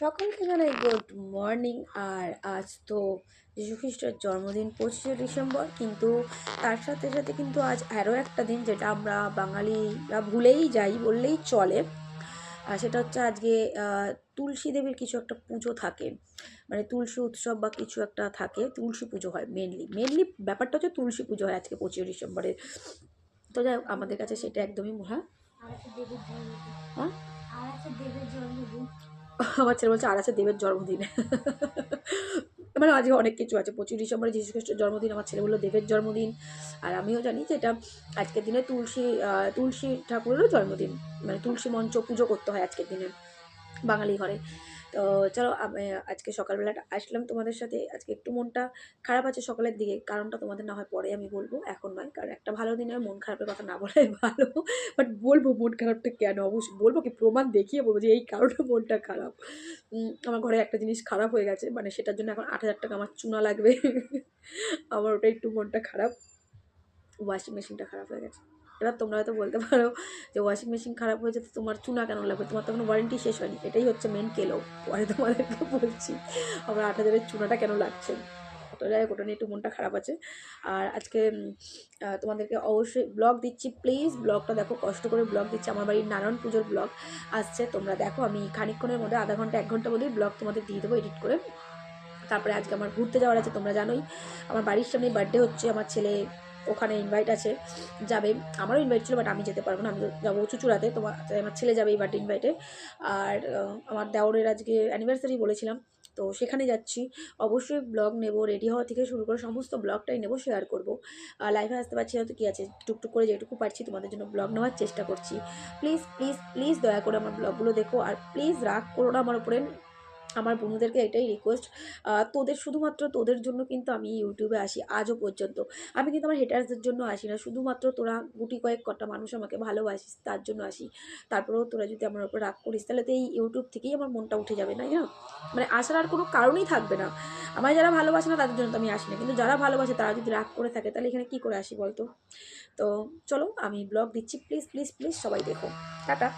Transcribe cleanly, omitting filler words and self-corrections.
সকলকে জানাই good morning. আর আজ তো যীশু খ্রিস্টের জন্মদিন 25শে ডিসেম্বর, কিন্তু তার সাথে সাথে কিন্তু আজ আরও একটা দিন যেটা আমরা বাঙালিরা ভুলেই যাই বললেই চলে। আর সেটা হচ্ছে আজকে তুলসী দেবীর কিছু একটা পুজো থাকে, মানে তুলসী উৎসব বা কিছু একটা থাকে, তুলসী পুজো হয় মেনলি ব্যাপারটা হচ্ছে তুলসী পুজো হয় আজকে 25শে ডিসেম্বরে। তো যাই হোক, আমাদের কাছে সেটা একদমই হ্যাঁ হ্যাঁ আমার ছেলে বলছে আর আছে দেবের জন্মদিন। মানে আজকে অনেক কিছু আছে, 25শে ডিসেম্বরে যীশু খ্রিস্টের জন্মদিন, আমার ছেলে বললো দেবের জন্মদিন। আর আমিও জানি যে এটা আজকের দিনে তুলসী ঠাকুরেরও জন্মদিন, মানে তুলসী মঞ্চ পুজো করতে হয় আজকের দিনে বাঙালি ঘরে। তো চলো, আমি আজকে সকালবেলাটা আসলাম তোমাদের সাথে। আজকে একটু মনটা খারাপ আছে সকালের দিকে, কারণটা তোমাদের না হয় পরে আমি বলবো, এখন নয়, কারণ একটা ভালো দিনে মন খারাপের কথা না বলাই ভালো। বাট বলবো মন খারাপটা কেন, অবশ্যই বলবো, কি প্রমাণ দেখিয়ে বলবো যে এই কারণে মনটা খারাপ। আমার ঘরে একটা জিনিস খারাপ হয়ে গেছে, মানে সেটার জন্য এখন 8,000 টাকা আমার চুনা লাগবে। আমার ওটা একটু মনটা খারাপ, ওয়াশিং মেশিনটা খারাপ হয়ে গেছে। এবার তোমরা হয়তো বলতে পারো যে ওয়াশিং মেশিন খারাপ হয়েছে তো তোমার চুনা কেন লাগবে, তোমার তো কোনো ওয়ারেন্টি শেষ হয়নি। এটাই হচ্ছে মেন কেলো, পরে তোমাদেরকে বলছি আমার 8,000-এর চুনাটা কেন লাগছে। তো যাই হোক, ওটা নিয়ে একটু মনটা খারাপ আছে। আর আজকে তোমাদেরকে অবশ্যই ব্লগ দিচ্ছি, প্লিজ ব্লগটা দেখো, কষ্ট করে ব্লগ দিচ্ছি। আমার বাড়ির নারায়ণ পুজোর ব্লগ আসছে, তোমরা দেখো। আমি খানিকক্ষণের মধ্যে, আধা ঘন্টা 1 ঘন্টা মধ্যেই ব্লগ তোমাদের দিয়ে দেবো এডিট করে। তারপরে আজকে আমার ঘুরতে যাওয়ার আছে, তোমরা জানোই আমার বাড়ির সামনেই বার্থডে হচ্ছে, আমার ছেলে ওখানে ইনভাইট আছে, যাবে। আমারও ইনভাইট ছিল, বাট আমি যেতে পারবো না, আমি যাবো চুচুড়াতে। আমার ছেলে যাবে এই বার্থডে ইনভাইটে। আর আমার দেওরের আজকে অ্যানিভার্সারি বলেছিলাম, তো সেখানে যাচ্ছি। অবশ্যই ব্লগ নেব, রেডি হওয়া থেকে শুরু করে সমস্ত ব্লগটাই নেব, শেয়ার করবো। লাইভে আসতে পারছি না তো কী আছে, টুকটুক করে যেটুকু পারছি তোমাদের জন্য ব্লগ নেওয়ার চেষ্টা করছি। প্লিজ প্লিজ প্লিজ দয়া করে আমার ব্লগগুলো দেখো, আর প্লিজ রাগ করো না আমার উপরে। আমার বন্ধুদেরকে এটাই রিকোয়েস্ট, শুধুমাত্র তোদের জন্য কিন্তু আমি ইউটিউবে আসি আজও পর্যন্ত। আমি কিন্তু আমার হেটার্সদের জন্য আসি না, শুধুমাত্র তোরা গুটি কয়েক কটা মানুষ আমাকে ভালোবাসিস তার জন্য আসি। তারপরেও তোরা যদি আমার উপর রাগ করিস তাহলে তো এই ইউটিউব থেকেই আমার মনটা উঠে যাবে, না? মানে আসার আর কোনো কারণই থাকবে না। আমার যারা ভালোবাসে না তাদের জন্য তো আমি আসি না, কিন্তু যারা ভালোবাসে তারা যদি রাগ করে থাকে তাহলে এখানে কী করে আসি বলতো। তো চলো, আমি ব্লগ দিচ্ছি, প্লিজ প্লিজ প্লিজ সবাই দেখো। টাটা।